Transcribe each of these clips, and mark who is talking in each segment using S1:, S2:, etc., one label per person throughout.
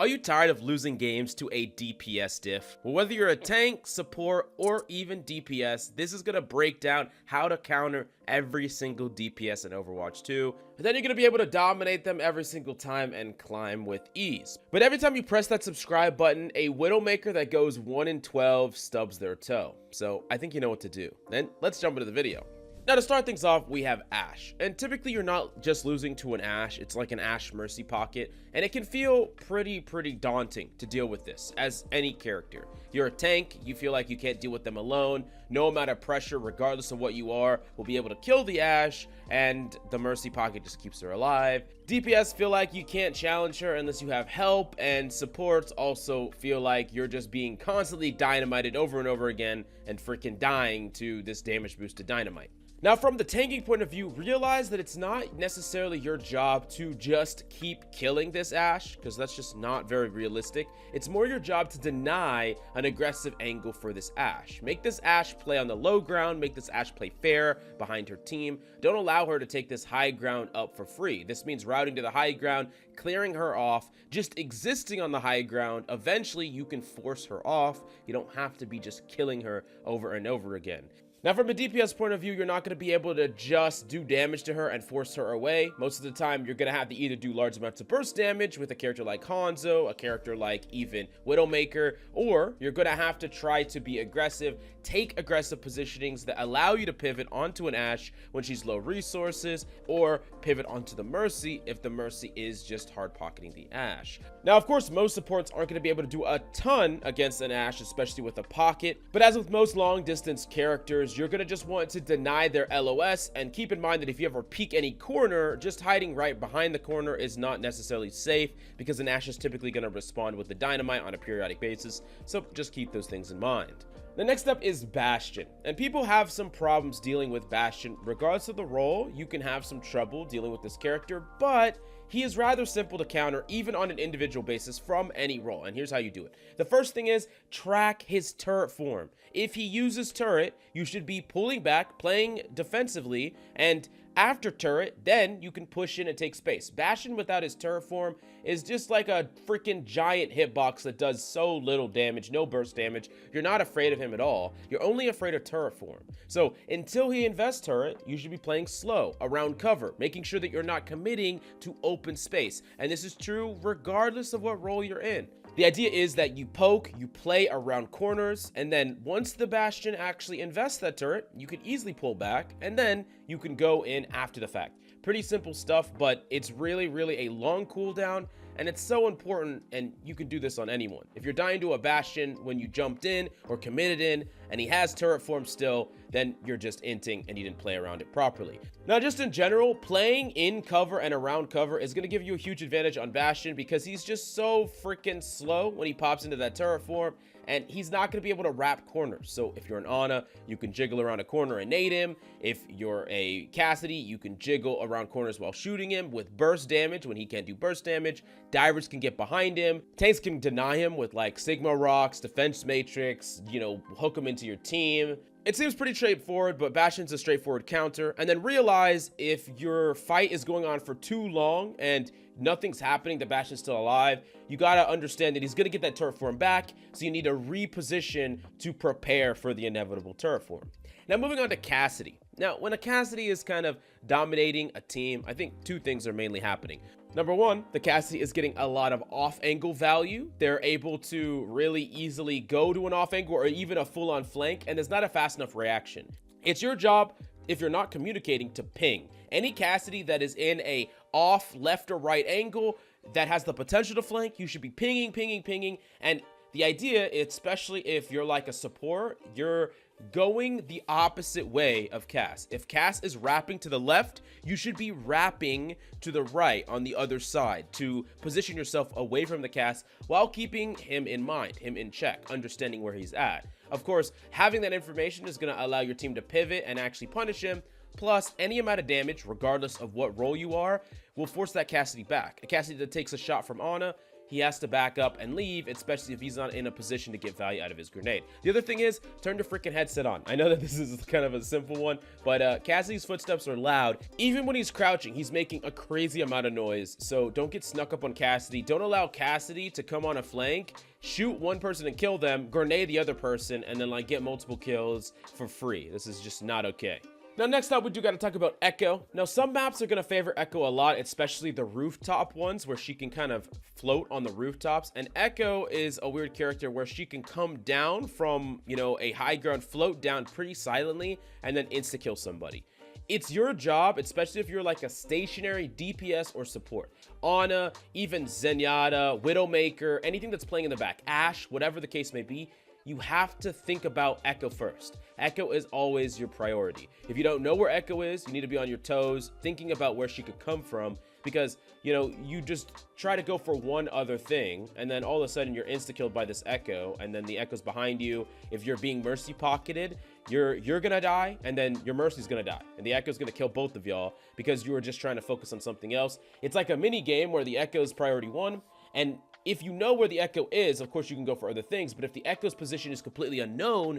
S1: Are you tired of losing games to a DPS diff? Well, whether you're a tank, support, or even DPS, this is going to break down how to counter every single DPS in Overwatch 2. And then you're going to be able to dominate them every single time and climb with ease. But every time you press that subscribe button, a Widowmaker that goes 1 in 12 stubs their toe. So I think you know what to do. Then let's jump into the video. Now, to start things off, we have Ashe, and typically you're not just losing to an Ashe, it's like an Ashe mercy pocket, and it can feel pretty daunting to deal with this, as any character. You're a tank, you feel like you can't deal with them alone, no amount of pressure, regardless of what you are, will be able to kill the Ashe, and the mercy pocket just keeps her alive. DPS feel like you can't challenge her unless you have help, and supports also feel like you're just being constantly dynamited over and over again, and freaking dying to this damage boosted dynamite. Now, from the tanking point of view, realize that it's not necessarily your job to just keep killing this Ashe, because that's just not very realistic. It's more your job to deny an aggressive angle for this Ashe. Make this Ashe play on the low ground, make this Ashe play fair behind her team. Don't allow her to take this high ground up for free. This means routing to the high ground, clearing her off, just existing on the high ground. Eventually, you can force her off. You don't have to be just killing her over and over again. Now, from a DPS point of view, you're not going to be able to just do damage to her and force her away. Most of the time, you're going to have to either do large amounts of burst damage with a character like Hanzo, a character like even Widowmaker, or you're going to have to try to be aggressive, take aggressive positionings that allow you to pivot onto an Ashe when she's low resources, or pivot onto the Mercy if the Mercy is just hard pocketing the Ashe. Now, of course, most supports aren't going to be able to do a ton against an Ashe, especially with a pocket, but as with most long distance characters, you're going to just want to deny their LOS, and keep in mind that if you ever peek any corner, just hiding right behind the corner is not necessarily safe, because an Ashe is typically going to respond with the dynamite on a periodic basis, so just keep those things in mind. The next up is Bastion, and people have some problems dealing with Bastion. Regardless of the role, you can have some trouble dealing with this character, but he is rather simple to counter even on an individual basis from any role, and here's how you do it. The first thing is track his turret form. If he uses turret, you should be pulling back, playing defensively, and after turret, then you can push in and take space. Bastion without his turret form is just like a freaking giant hitbox that does so little damage, no burst damage. You're not afraid of him at all. You're only afraid of turret form. So until he invests turret, you should be playing slow, around cover, making sure that you're not committing to open space. And this is true regardless of what role you're in. The idea is that you poke, you play around corners, and then once the Bastion actually invests that turret, you can easily pull back, and then you can go in after the fact. Pretty simple stuff, but it's really a long cooldown, and it's so important, and you can do this on anyone. If you're dying to a Bastion when you jumped in or committed in, and he has turret form still, then you're just inting and you didn't play around it properly. Now, just in general, playing in cover and around cover is going to give you a huge advantage on Bastion, because he's just so freaking slow when he pops into that turret form, and he's not going to be able to wrap corners. So if you're an Ana, you can jiggle around a corner and nade him. If you're a Cassidy, you can jiggle around corners while shooting him with burst damage when he can't do burst damage. Divers can get behind him. Tanks can deny him with like Sigma Rocks, Defense Matrix, you know, hook him into your team. It seems pretty straightforward, but Bastion's a straightforward counter. And then realize if your fight is going on for too long and nothing's happening, the Bastion's still alive, you gotta understand that he's gonna get that turret form back, so you need to reposition to prepare for the inevitable turret form. Now, moving on to Cassidy. Now, when a Cassidy is kind of dominating a team, I think two things are mainly happening. Number one, the Cassidy is getting a lot of off-angle value. They're able to really easily go to an off-angle or even a full-on flank, and there's not a fast enough reaction. It's your job, if you're not communicating, to ping. Any Cassidy that is in a off left or right angle that has the potential to flank, you should be pinging. And the idea, especially if you're like a support, you're going the opposite way of Cass. If Cass is wrapping to the left, you should be wrapping to the right on the other side to position yourself away from the Cass while keeping him in mind, him in check, understanding where he's at. Of course, having that information is going to allow your team to pivot and actually punish him. Plus, any amount of damage, regardless of what role you are, will force that Cassidy back. A Cassidy that takes a shot from Ana, he has to back up and leave, especially if he's not in a position to get value out of his grenade. The other thing is, turn your freaking headset on. I know that this is kind of a simple one, but Cassidy's footsteps are loud. Even when he's crouching, he's making a crazy amount of noise, so don't get snuck up on Cassidy. Don't allow Cassidy to come on a flank, shoot one person and kill them, grenade the other person, and then like get multiple kills for free. This is just not okay. Now, next up, we do got to talk about Echo. Now, some maps are going to favor Echo a lot, especially the rooftop ones where she can kind of float on the rooftops. And Echo is a weird character where she can come down from, you know, a high ground, float down pretty silently, and then insta-kill somebody. It's your job, especially if you're like a stationary DPS or support. Ana, even Zenyatta, Widowmaker, anything that's playing in the back, Ashe, whatever the case may be, you have to think about Echo first. Echo is always your priority. If you don't know where Echo is, you need to be on your toes, thinking about where she could come from, because, you know, you just try to go for one other thing, and then all of a sudden you're insta-killed by this Echo, and then the Echo's behind you. If you're being mercy pocketed, you're gonna die, and then your mercy's gonna die, and the Echo's gonna kill both of y'all because you were just trying to focus on something else. It's like a mini game where the Echo's priority 1, and if you know where the Echo is, of course you can go for other things, but if the Echo's position is completely unknown,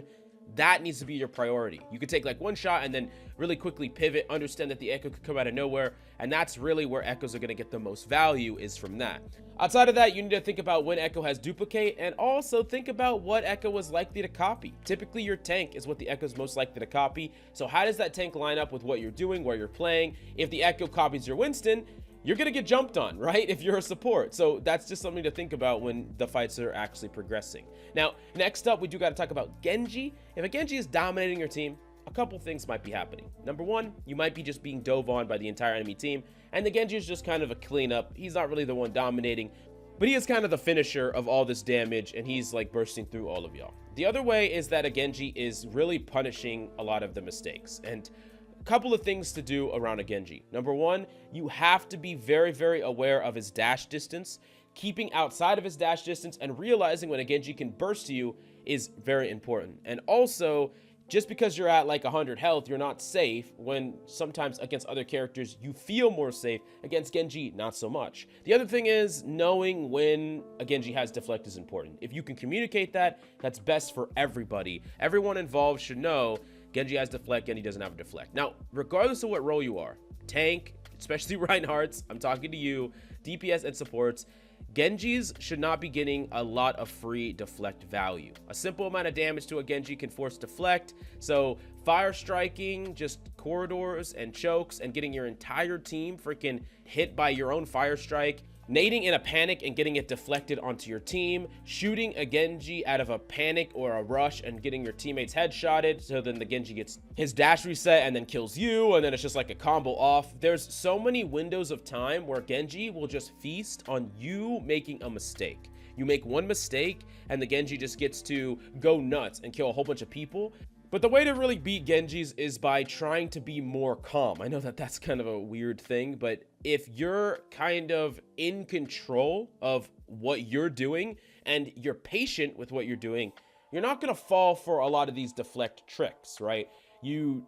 S1: that needs to be your priority. You could take like one shot and then really quickly pivot, understand that the Echo could come out of nowhere, and that's really where Echoes are going to get the most value, is from that. Outside of that, you need to think about when Echo has duplicate, and also think about what Echo is likely to copy. Typically, your tank is what the Echo is most likely to copy, so how does that tank line up with what you're doing, where you're playing? If the Echo copies your Winston, you're gonna get jumped on, right? If you're a support. So that's just something to think about when the fights are actually progressing. Now, next up, we do gotta talk about Genji. If a Genji is dominating your team, a couple things might be happening. Number one, you might be just being dove on by the entire enemy team, and the Genji is just kind of a cleanup. He's not really the one dominating, but he is kind of the finisher of all this damage, and he's like bursting through all of y'all. The other way is that a Genji is really punishing a lot of the mistakes, and couple of things to do around a Genji. Number one, you have to be very, very aware of his dash distance. Keeping outside of his dash distance and realizing when a Genji can burst you is very important. And also, just because you're at like 100 health, you're not safe, when sometimes against other characters you feel more safe. Against Genji, not so much. The other thing is knowing when a Genji has deflect is important. If you can communicate that, that's best for everybody. Everyone involved should know Genji has deflect, Genji doesn't have a deflect. Now, regardless of what role you are, tank, especially Reinhardt's, I'm talking to you, DPS and supports, Genjis should not be getting a lot of free deflect value. A simple amount of damage to a Genji can force deflect, so fire striking just corridors and chokes and getting your entire team freaking hit by your own fire strike, nading in a panic and getting it deflected onto your team, shooting a Genji out of a panic or a rush and getting your teammates headshotted, so then the Genji gets his dash reset and then kills you, and then it's just like a combo off. There's so many windows of time where Genji will just feast on you making a mistake. You make one mistake and the Genji just gets to go nuts and kill a whole bunch of people. But the way to really beat Genjis is by trying to be more calm. I know that that's kind of a weird thing, but if you're kind of in control of what you're doing and you're patient with what you're doing, you're not going to fall for a lot of these deflect tricks, right? You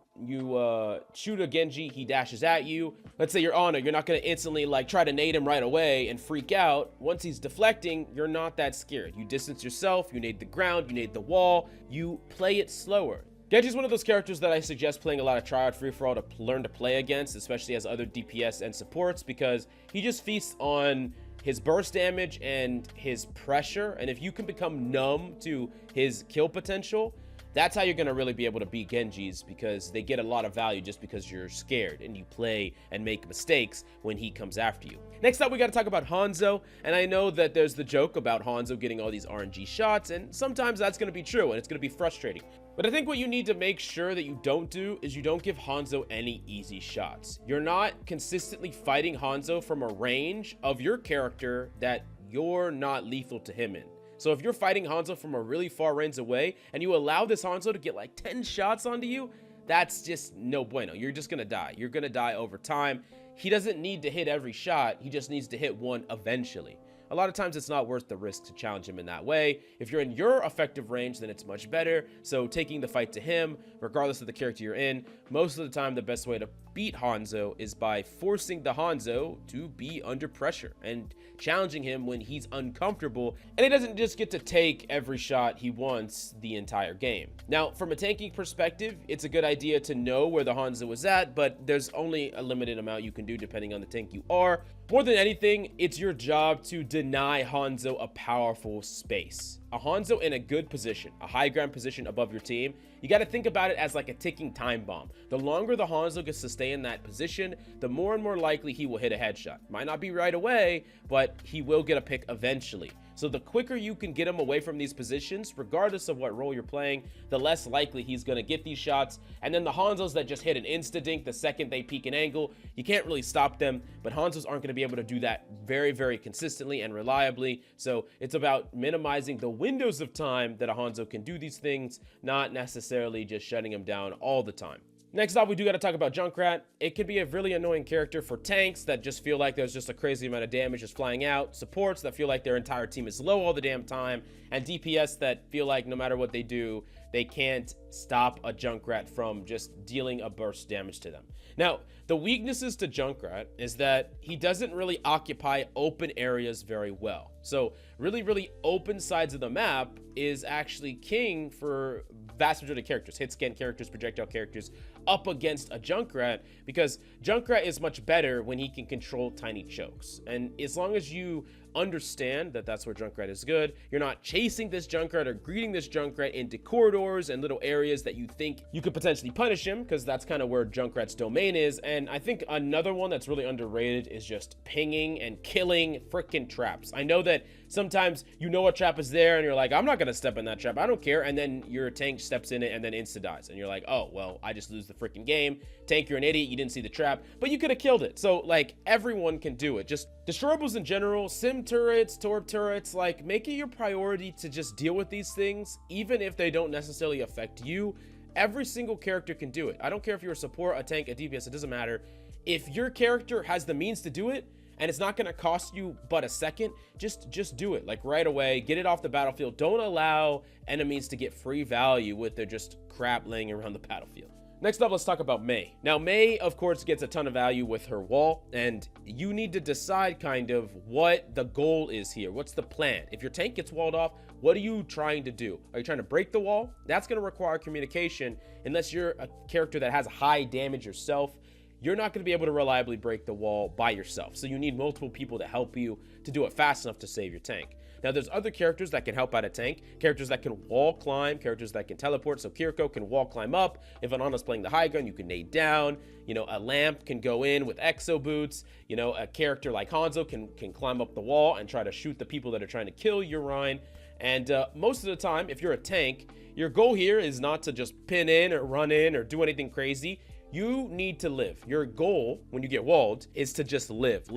S1: shoot a Genji, he dashes at you. Let's say you're Ana, you're not going to instantly like try to nade him right away and freak out. Once he's deflecting, you're not that scared. You distance yourself, you nade the ground, you nade the wall, you play it slower. Genji's one of those characters that I suggest playing a lot of tryhard free-for-all to learn to play against, especially as other DPS and supports, because he just feasts on his burst damage and his pressure, and if you can become numb to his kill potential, that's how you're going to really be able to beat Genjis, because they get a lot of value just because you're scared and you play and make mistakes when he comes after you. Next up, we got to talk about Hanzo, and I know that there's the joke about Hanzo getting all these RNG shots, and sometimes that's going to be true and it's going to be frustrating. But I think what you need to make sure that you don't do is you don't give Hanzo any easy shots. You're not consistently fighting Hanzo from a range of your character that you're not lethal to him in. So if you're fighting Hanzo from a really far range away and you allow this Hanzo to get like 10 shots onto you, that's just no bueno. You're just gonna die. You're gonna die over time. He doesn't need to hit every shot. He just needs to hit one eventually. a lot of times it's not worth the risk to challenge him in that way. If you're in your effective range, then it's much better. So taking the fight to him, regardless of the character you're in, most of the time the best way to beat Hanzo is by forcing the Hanzo to be under pressure and challenging him when he's uncomfortable, and he doesn't just get to take every shot he wants the entire game. Now, from a tanking perspective, it's a good idea to know where the Hanzo is at, but there's only a limited amount you can do depending on the tank you are. More than anything, it's your job to deny Hanzo a powerful space. A Hanzo in a good position, a high ground position above your team, you got to think about it as like a ticking time bomb. The longer the Hanzo gets to stay in that position, the more and more likely he will hit a headshot. Might not be right away, but he will get a pick eventually. So the quicker you can get him away from these positions, regardless of what role you're playing, the less likely he's going to get these shots. And then the Hanzos that just hit an insta-dink the second they peek an angle, you can't really stop them, but Hanzos aren't going to be able to do that very, very consistently and reliably. So it's about minimizing the windows of time that a Hanzo can do these things, not necessarily just shutting him down all the time. Next up, we do got to talk about Junkrat. It can be a really annoying character for tanks that just feel like there's just a crazy amount of damage just flying out, supports that feel like their entire team is low all the damn time, and DPS that feel like no matter what they do, they can't stop a Junkrat from just dealing a burst damage to them. Now, the weaknesses to Junkrat is that he doesn't really occupy open areas very well. So really open sides of the map is actually king for vast majority of characters, hit scan characters, projectile characters, up against a Junkrat, because Junkrat is much better when he can control tiny chokes. And as long as you understand that that's where Junkrat is good, you're not chasing this Junkrat or greeting this Junkrat into corridors and little areas that you think you could potentially punish him, because that's kind of where Junkrat's domain is. And I think another one that's really underrated is just pinging and killing freaking traps. I know that sometimes you know a trap is there and you're like, I'm not gonna step in that trap, I don't care, and then your tank steps in it and then insta dies, and you're like, oh well, I just lose the freaking game. Tank, you're an idiot, you didn't see the trap, but you could have killed it. So like, everyone can do it. Just destroyables in general, sim turrets, torp turrets, like, make it your priority to just deal with these things, even if they don't necessarily affect you. Every single character can do it. I don't care if you're a support, a tank, a DPS, it doesn't matter. If your character has the means to do it, and it's not going to cost you but a second, just do it, like right away. Get it off the battlefield. Don't allow enemies to get free value with their just crap laying around the battlefield. Next up, let's talk about Mei. Now, Mei, of course, gets a ton of value with her wall, and you need to decide kind of what the goal is here. What's the plan? If your tank gets walled off, what are you trying to do? Are you trying to break the wall? That's going to require communication. Unless you're a character that has high damage yourself, you're not going to be able to reliably break the wall by yourself. So you need multiple people to help you to do it fast enough to save your tank. Now, there's other characters that can help out a tank, characters that can wall climb, characters that can teleport. So Kiriko can wall climb up. If Anana's playing the high gun, you can nade down. You know, a Lamp can go in with exo boots. You know, a character like Hanzo can climb up the wall and try to shoot the people that are trying to kill Urine. And most of the time, if you're a tank, your goal here is not to just pin in or run in or do anything crazy. You need to live. Your goal when you get walled is to just live.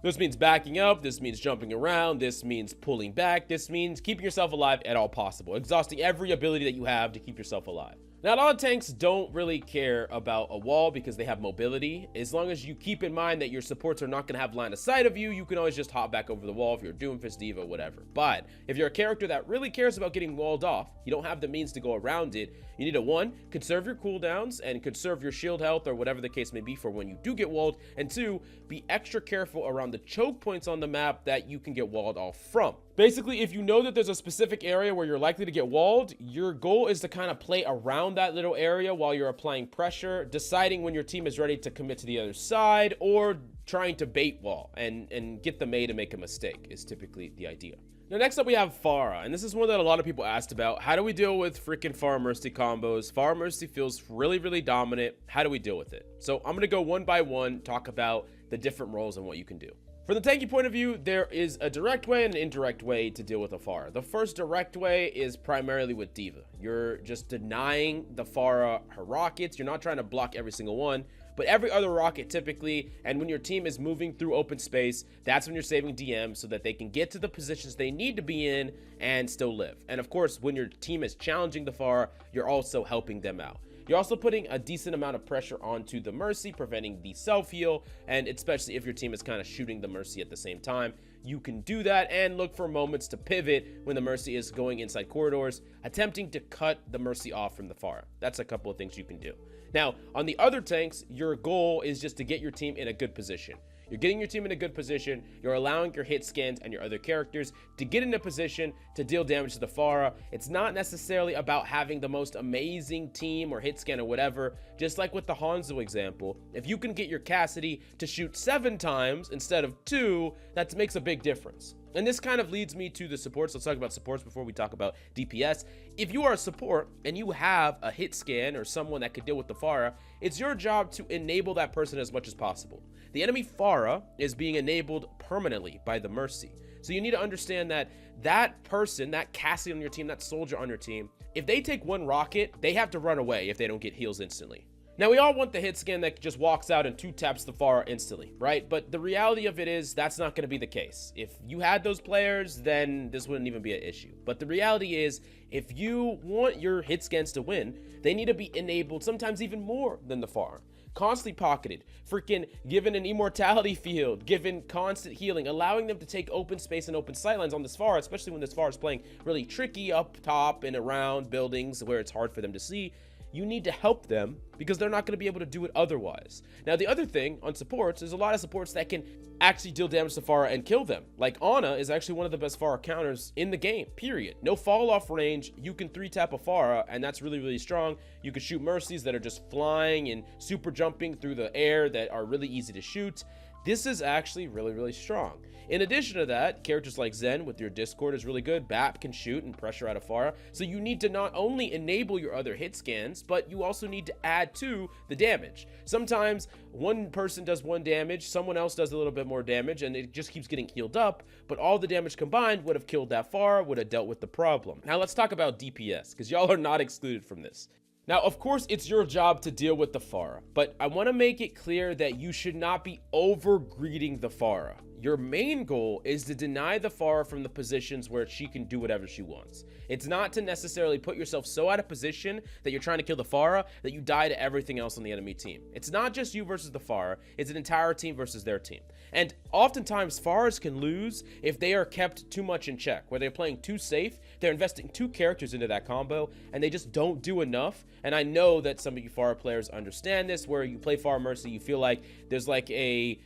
S1: This means backing up, this means jumping around, this means pulling back, this means keeping yourself alive at all possible, exhausting every ability that you have to keep yourself alive. Now, a lot of tanks don't really care about a wall because they have mobility. As long as you keep in mind that your supports are not going to have line of sight of you, you can always just hop back over the wall if you're a Doomfist, Diva, whatever. But if you're a character that really cares about getting walled off, you don't have the means to go around it, you need to, 1, conserve your cooldowns and conserve your shield health or whatever the case may be for when you do get walled, and 2, be extra careful around the choke points on the map that you can get walled off from. Basically, if you know that there's a specific area where you're likely to get walled, your goal is to kind of play around that little area while you're applying pressure, deciding when your team is ready to commit to the other side, or trying to bait wall and get the Mei to make a mistake is typically the idea. Now, next up we have Pharah, and this is one that a lot of people asked about. How do we deal with freaking Pharah Mercy combos? Pharah Mercy feels really dominant. How do we deal with it? So I'm gonna go one by one, talk about the different roles and what you can do. From the tanky point of view, there is a direct way and an indirect way to deal with a Pharah. The first direct way is primarily with Diva. You're just denying the Pharah her rockets. You're not trying to block every single one, but every other rocket typically, and when your team is moving through open space, that's when you're saving DM so that they can get to the positions they need to be in and still live. And of course, when your team is challenging the Pharah, you're also helping them out. You're also putting a decent amount of pressure onto the Mercy, preventing the self-heal, and especially if your team is kind of shooting the Mercy at the same time, you can do that and look for moments to pivot when the Mercy is going inside corridors, attempting to cut the Mercy off from the Pharah. That's a couple of things you can do. Now, on the other tanks, your goal is just to get your team in a good position. You're getting your team in a good position. You're allowing your hit scans and your other characters to get in a position to deal damage to the Pharah. It's not necessarily about having the most amazing team or hit scan or whatever. Just like with the Hanzo example, if you can get your Cassidy to shoot 7 times instead of 2, that makes a big difference. And this kind of leads me to the supports. Let's talk about supports before we talk about DPS. If you are a support and you have a hit scan or someone that could deal with the Pharah, it's your job to enable that person as much as possible. The enemy Pharah is being enabled permanently by the Mercy. So you need to understand that that person, that Cassidy on your team, that soldier on your team, if they take 1 rocket, they have to run away if they don't get heals instantly. Now, we all want the hit scan that just walks out and 2 taps the Pharah instantly, right? But the reality of it is that's not going to be the case. If you had those players, then this wouldn't even be an issue. But the reality is, if you want your hit scans to win, they need to be enabled sometimes even more than the Pharah. Constantly pocketed, freaking given an immortality field, given constant healing, allowing them to take open space and open sightlines on this Pharah, especially when this Pharah is playing really tricky up top and around buildings where it's hard for them to see. You need to help them because they're not going to be able to do it otherwise. Now, the other thing on supports, there's a lot of supports that can actually deal damage to Pharah and kill them. Like Ana is actually one of the best Pharah counters in the game, period. No fall off range. You can 3-tap a Pharah, and that's really, really strong. You can shoot Mercies that are just flying and super jumping through the air that are really easy to shoot. This is actually really, really strong. In addition to that, characters like Zen with your Discord is really good. Bap can shoot and pressure out of Pharah. So you need to not only enable your other hit scans, but you also need to add to the damage. Sometimes one person does 1 damage, someone else does a little bit more damage, and it just keeps getting healed up. But all the damage combined would have killed that Pharah, would have dealt with the problem. Now let's talk about DPS, because y'all are not excluded from this. Now, of course, it's your job to deal with the Pharah, but I want to make it clear that you should not be over-greeting the Pharah. Your main goal is to deny the Pharah from the positions where she can do whatever she wants. It's not to necessarily put yourself so out of position that you're trying to kill the Pharah that you die to everything else on the enemy team. It's not just you versus the Pharah, it's an entire team versus their team. And oftentimes, Pharahs can lose if they are kept too much in check, where they're playing too safe, they're investing 2 characters into that combo, and they just don't do enough. And I know that some of you Pharah players understand this, where you play Pharah Mercy, you feel like there's like a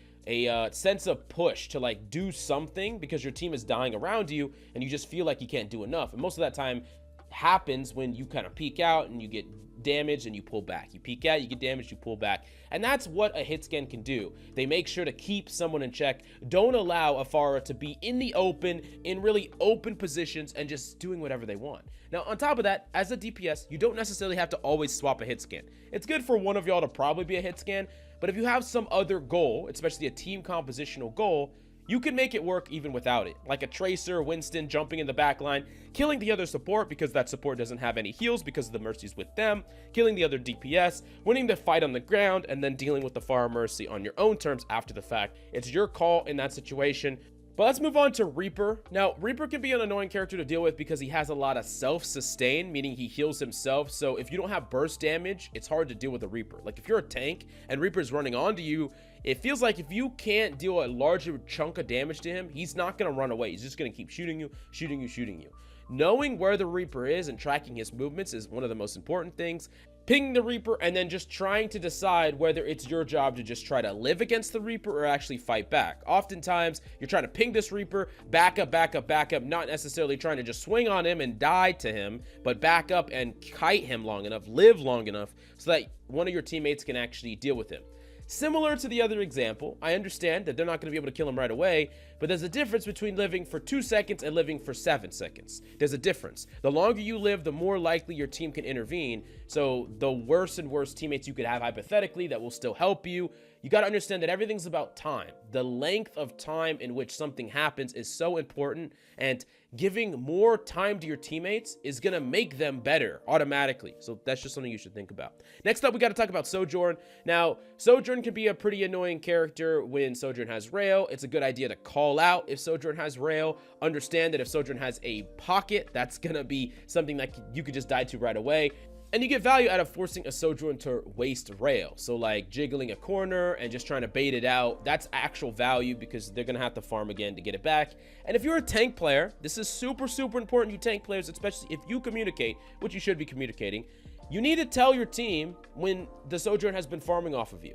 S1: sense of push to like do something because your team is dying around you and you just feel like you can't do enough. And most of that time happens when you kind of peek out and you get damaged and you pull back. You peek out, you get damaged, you pull back. And that's what a hit scan can do. They make sure to keep someone in check. Don't allow a Pharah to be in the open, in really open positions and just doing whatever they want. Now, on top of that, as a DPS, you don't necessarily have to always swap a hit scan. It's good for one of y'all to probably be a hit scan, but if you have some other goal, especially a team compositional goal, you can make it work even without it. Like a Tracer, Winston jumping in the back line, killing the other support because that support doesn't have any heals because of the Mercies with them, killing the other DPS, winning the fight on the ground, and then dealing with the Pharah Mercy on your own terms after the fact. It's your call in that situation. But let's move on to Reaper. Now, Reaper can be an annoying character to deal with because he has a lot of self-sustain, meaning he heals himself. So if you don't have burst damage, it's hard to deal with a Reaper. Like if you're a tank and Reaper's running onto you, it feels like if you can't deal a larger chunk of damage to him, he's not going to run away. He's just going to keep shooting you, shooting you, shooting you. Knowing where the Reaper is and tracking his movements is one of the most important things. Pinging the Reaper and then just trying to decide whether it's your job to just try to live against the Reaper or actually fight back. Oftentimes, you're trying to ping this Reaper, back up, back up, back up, not necessarily trying to just swing on him and die to him, but back up and kite him long enough, live long enough, so that one of your teammates can actually deal with him. Similar to the other example, I understand that they're not going to be able to kill him right away, but there's a difference between living for 2 seconds and living for 7 seconds. There's a difference. The longer you live, the more likely your team can intervene. So the worse and worse teammates you could have hypothetically that will still help you. You got to understand that everything's about time. The length of time in which something happens is so important, and giving more time to your teammates is going to make them better automatically. So that's just something you should think about. Next up, we got to talk about Sojourn. Now, Sojourn can be a pretty annoying character when Sojourn has rail. It's a good idea to call out if Sojourn has rail. Understand that if Sojourn has a pocket, that's going to be something that you could just die to right away. And you get value out of forcing a Sojourn to waste rail. So like jiggling a corner and just trying to bait it out. That's actual value because they're going to have to farm again to get it back. And if you're a tank player, this is super, super important, you tank players, especially if you communicate, which you should be communicating. You need to tell your team when the Sojourn has been farming off of you.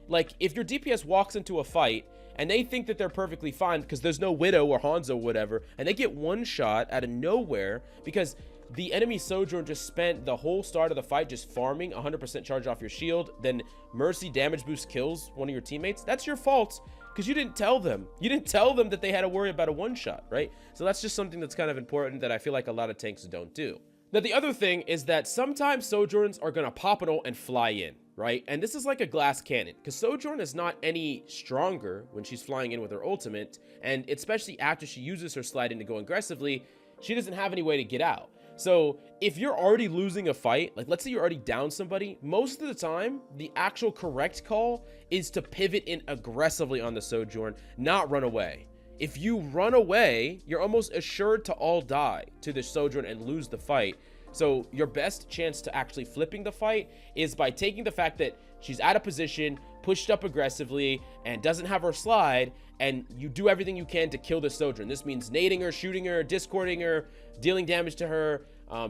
S1: Like if your DPS walks into a fight and they think that they're perfectly fine because there's no Widow or Hanzo or whatever, and they get one shot out of nowhere because the enemy Sojourn just spent the whole start of the fight just farming 100% charge off your shield, then Mercy damage boost kills one of your teammates, that's your fault because you didn't tell them. You didn't tell them that they had to worry about a one shot, right? So that's just something that's kind of important that I feel like a lot of tanks don't do. Now, the other thing is that sometimes Sojourns are going to pop an ult and fly in, right? And this is like a glass cannon because Sojourn is not any stronger when she's flying in with her ultimate. And especially after she uses her slide in to go aggressively, she doesn't have any way to get out. So if you're already losing a fight, like let's say you're already down somebody, most of the time, the actual correct call is to pivot in aggressively on the Sojourn, not run away. If you run away, you're almost assured to all die to the Sojourn and lose the fight. So your best chance to actually flipping the fight is by taking the fact that she's out of position, pushed up aggressively, and doesn't have her slide, and you do everything you can to kill the Sojourn. This means nading her, shooting her, discording her, dealing damage to her,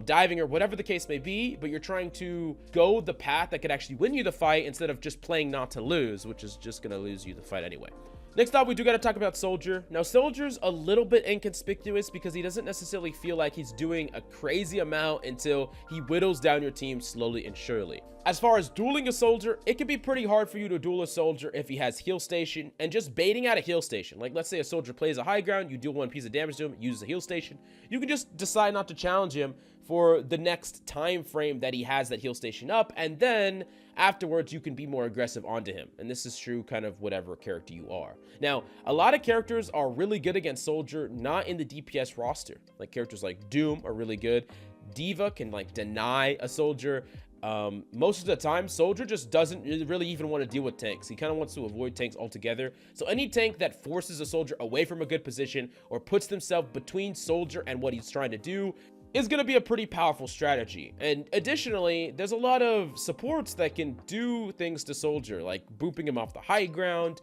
S1: diving her, whatever the case may be, but you're trying to go the path that could actually win you the fight instead of just playing not to lose, which is just going to lose you the fight anyway. Next up, we do got to talk about Soldier. Now, Soldier's a little bit inconspicuous because he doesn't necessarily feel like he's doing a crazy amount until he whittles down your team slowly and surely. As far as dueling a Soldier, it can be pretty hard for you to duel a Soldier if he has heal station and just baiting out a heal station. Like, let's say a Soldier plays a high ground, you deal one piece of damage to him, uses a heal station. You can just decide not to challenge him for the next time frame that he has that heal station up, and then afterwards you can be more aggressive onto him. And this is true kind of whatever character you are. Now, a lot of characters are really good against Soldier, not in the DPS roster. Like characters like Doom are really good. Diva can like deny a Soldier. Most of the time, Soldier just doesn't really even want to deal with tanks. He kind of wants to avoid tanks altogether. So any tank that forces a Soldier away from a good position or puts themselves between Soldier and what he's trying to do is going to be a pretty powerful strategy. And additionally, there's a lot of supports that can do things to Soldier, like booping him off the high ground.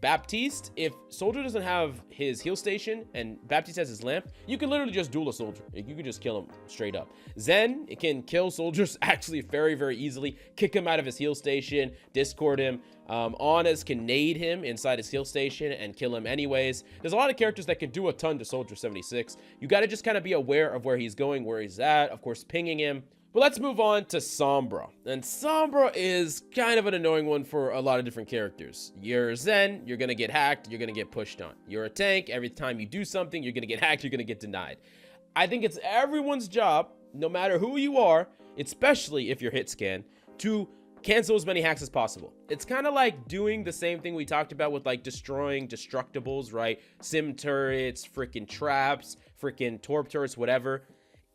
S1: Baptiste, if Soldier doesn't have his heal station and Baptiste has his lamp, you can literally just duel a Soldier. You can just kill him straight up. Zen, it can kill Soldiers actually very, very easily. Kick him out of his heal station, discord him. Honest can nade him inside his heal station and kill him anyways. There's a lot of characters that can do a ton to Soldier 76. You got to just kind of be aware of where he's going, where he's at, of course, pinging him. But let's move on to Sombra. And Sombra is kind of an annoying one for a lot of different characters. You're Zen, you're going to get hacked, you're going to get pushed on. You're a tank, every time you do something, you're going to get hacked, you're going to get denied. I think it's everyone's job, no matter who you are, especially if you're hit scan, to cancel as many hacks as possible. It's kind of like doing the same thing we talked about with like destroying destructibles, right? Sim turrets, freaking traps, freaking torp turrets, whatever.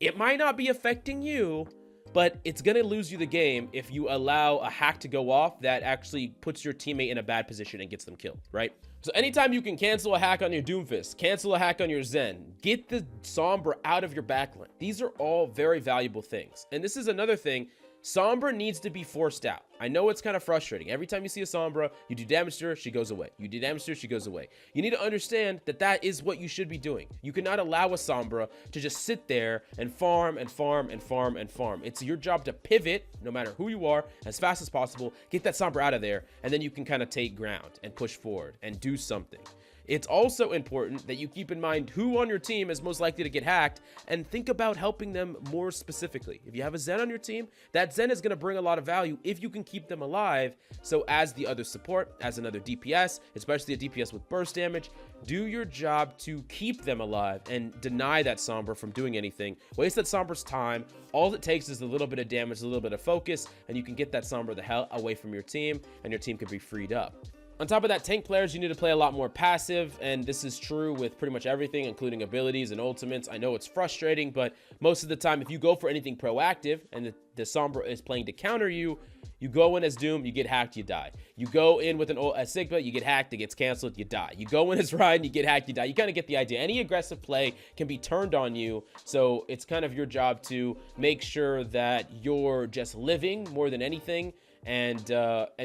S1: It might not be affecting you, but it's going to lose you the game if you allow a hack to go off that actually puts your teammate in a bad position and gets them killed, right? So anytime you can cancel a hack on your Doomfist, cancel a hack on your Zen, get the Sombra out of your backline. These are all very valuable things. And this is another thing. Sombra needs to be forced out. I know it's kind of frustrating. Every time you see a Sombra, you do damage to her, she goes away. You do damage to her, she goes away. You need to understand that that is what you should be doing. You cannot allow a Sombra to just sit there and farm and farm and farm and farm. It's your job to pivot, no matter who you are, as fast as possible, get that Sombra out of there, and then you can kind of take ground and push forward and do something. It's also important that you keep in mind who on your team is most likely to get hacked and think about helping them more specifically. If you have a Zen on your team, that Zen is going to bring a lot of value if you can keep them alive. So as the other support, as another DPS, especially a DPS with burst damage, do your job to keep them alive and deny that Sombra from doing anything. Waste that Sombra's time. All it takes is a little bit of damage, a little bit of focus, and you can get that Sombra the hell away from your team, and your team can be freed up. On top of that, tank players, you need to play a lot more passive, and this is true with pretty much everything, including abilities and ultimates. I know it's frustrating, but most of the time, if you go for anything proactive and the Sombra is playing to counter you, you go in as Doom, you get hacked, you die. You go in with a Sigma, you get hacked, it gets canceled, you die. You go in as Ryan, you get hacked, you die. You kind of get the idea. Any aggressive play can be turned on you, so it's kind of your job to make sure that you're just living more than anything, and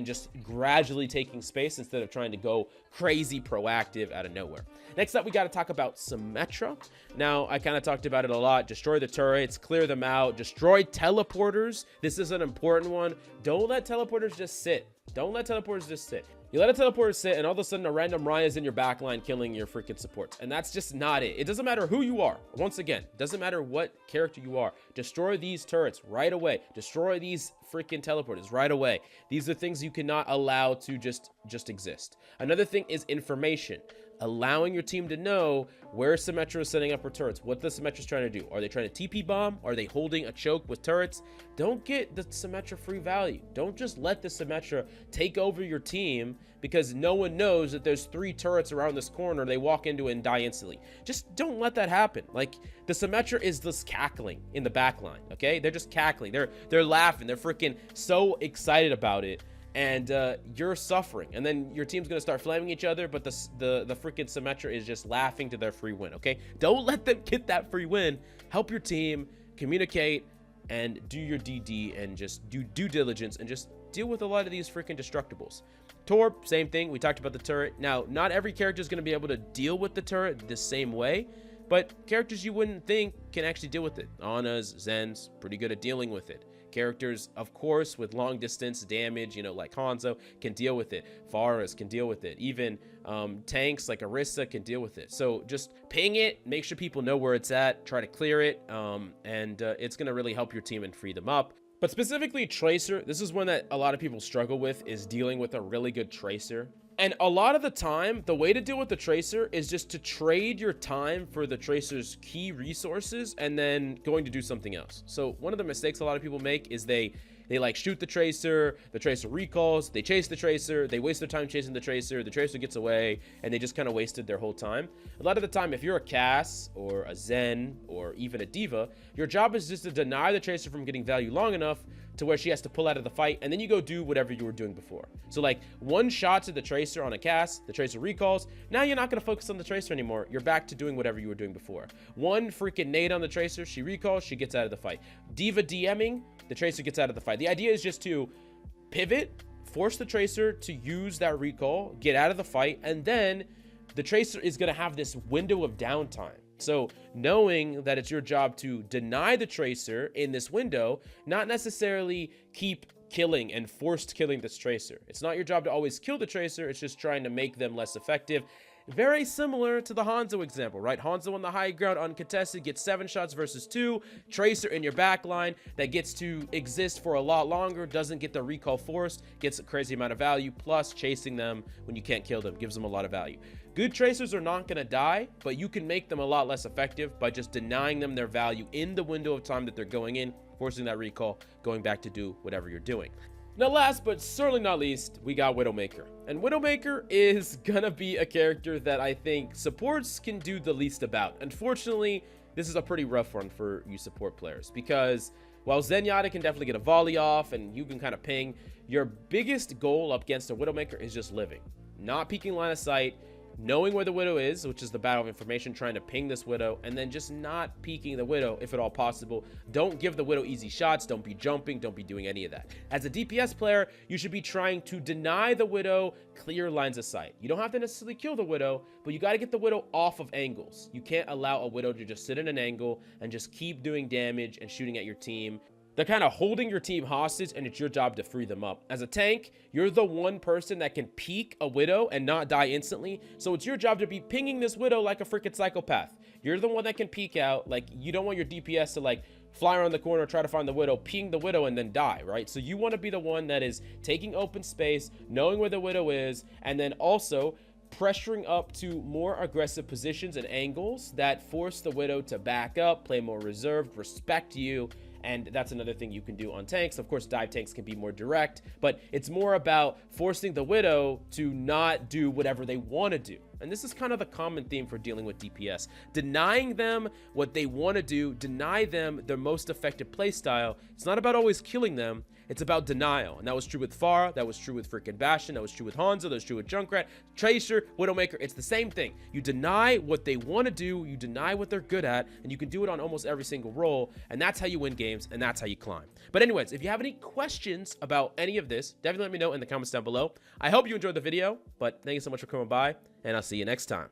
S1: just gradually taking space instead of trying to go crazy proactive out of nowhere. Next up, we got to talk about Symmetra. Now, I kind of talked about it a lot. Destroy the turrets, clear them out, destroy teleporters. This is an important one. Don't let teleporters just sit. Don't let teleporters just sit. You let a teleporter sit, and all of a sudden, a random Ryan is in your backline killing your freaking supports. And that's just not it. It doesn't matter who you are. Once again, it doesn't matter what character you are. Destroy these turrets right away. Destroy these freaking teleporters right away. These are things you cannot allow to just exist. Another thing is information. Allowing your team to know where Symmetra is setting up her turrets, what the Symmetra is trying to do. Are they trying to TP bomb? Are they holding a choke with turrets? Don't get the Symmetra free value. Don't just let the Symmetra take over your team because no one knows that there's 3 turrets around this corner. They walk into it and die instantly. Just don't let that happen. Like, the Symmetra is just cackling in the back line, okay? They're just cackling. They're laughing. They're freaking so excited about it. And you're suffering, and then your team's gonna start flaming each other, but the freaking Symmetra is just laughing to their free win. Okay, don't let them get that free win. Help your team, communicate, and do your DD, and just do due diligence, and just deal with a lot of these freaking destructibles. Torp, same thing. We talked about the turret. Now, not every character is gonna be able to deal with the turret the same way, but characters you wouldn't think can actually deal with it. Ana's, Zen's, pretty good at dealing with it. Characters, of course, with long distance damage, you know, like Hanzo, can deal with it. Pharah can deal with it. Even tanks like Orisa can deal with it. So just ping it, make sure people know where it's at, try to clear it, and it's going to really help your team and free them up. But specifically Tracer, this is one that a lot of people struggle with, is dealing with a really good Tracer. And a lot of the time, the way to deal with the Tracer is just to trade your time for the Tracer's key resources and then going to do something else. So one of the mistakes a lot of people make is they like shoot the Tracer recalls, they chase the Tracer, they waste their time chasing the Tracer gets away, and they just kind of wasted their whole time. A lot of the time, if you're a Cass or a Zen or even a Diva, your job is just to deny the Tracer from getting value long enough to where she has to pull out of the fight, and then you go do whatever you were doing before. So like one shot to the Tracer on a Cass, the Tracer recalls, now you're not gonna focus on the Tracer anymore. You're back to doing whatever you were doing before. One freaking nade on the Tracer, she recalls, she gets out of the fight. Diva DMing, the Tracer gets out of the fight. The idea is just to pivot, force the Tracer to use that recall, get out of the fight, and then the Tracer is gonna have this window of downtime. So knowing that it's your job to deny the Tracer in this window, not necessarily keep killing and forced killing this Tracer. It's not your job to always kill the Tracer, it's just trying to make them less effective. Very similar to the Hanzo example, right? Hanzo on the high ground uncontested gets 7 shots versus 2. Tracer in your back line that gets to exist for a lot longer, doesn't get the recall forced, gets a crazy amount of value, plus chasing them when you can't kill them gives them a lot of value. Good Tracers are not going to die, but you can make them a lot less effective by just denying them their value in the window of time that they're going in, forcing that recall, going back to do whatever you're doing. Now, last but certainly not least, we got Widowmaker. And Widowmaker is gonna be a character that I think supports can do the least about. Unfortunately, this is a pretty rough one for you support players, because while Zenyatta can definitely get a volley off and you can kind of ping, your biggest goal up against a Widowmaker is just living. Not peeking line of sight, knowing where the Widow is, which is the battle of information, trying to ping this Widow, and then just not peeking the Widow if at all possible. Don't give the Widow easy shots. Don't be jumping. Don't be doing any of that. As a DPS player, you should be trying to deny the Widow clear lines of sight. You don't have to necessarily kill the Widow, but you got to get the Widow off of angles. You can't allow a Widow to just sit in an angle and just keep doing damage and shooting at your team. They're kind of holding your team hostage, and it's your job to free them up. As a tank, you're the one person that can peek a Widow and not die instantly. So it's your job to be pinging this Widow like a freaking psychopath. You're the one that can peek out. Like, you don't want your DPS to like fly around the corner, try to find the Widow, ping the Widow, and then die, right? So you want to be the one that is taking open space, knowing where the Widow is, and then also pressuring up to more aggressive positions and angles that force the Widow to back up, play more reserved, respect you, and that's another thing you can do on tanks. Of course, dive tanks can be more direct, but it's more about forcing the Widow to not do whatever they want to do. And this is kind of the common theme for dealing with DPS. Denying them what they want to do, deny them their most effective playstyle. It's not about always killing them. It's about denial. And that was true with Pharah. That was true with freaking Bastion. That was true with Hanzo. That was true with Junkrat, Tracer, Widowmaker. It's the same thing. You deny what they want to do. You deny what they're good at. And you can do it on almost every single role. And that's how you win games. And that's how you climb. But anyways, if you have any questions about any of this, definitely let me know in the comments down below. I hope you enjoyed the video. But thank you so much for coming by. And I'll see you next time.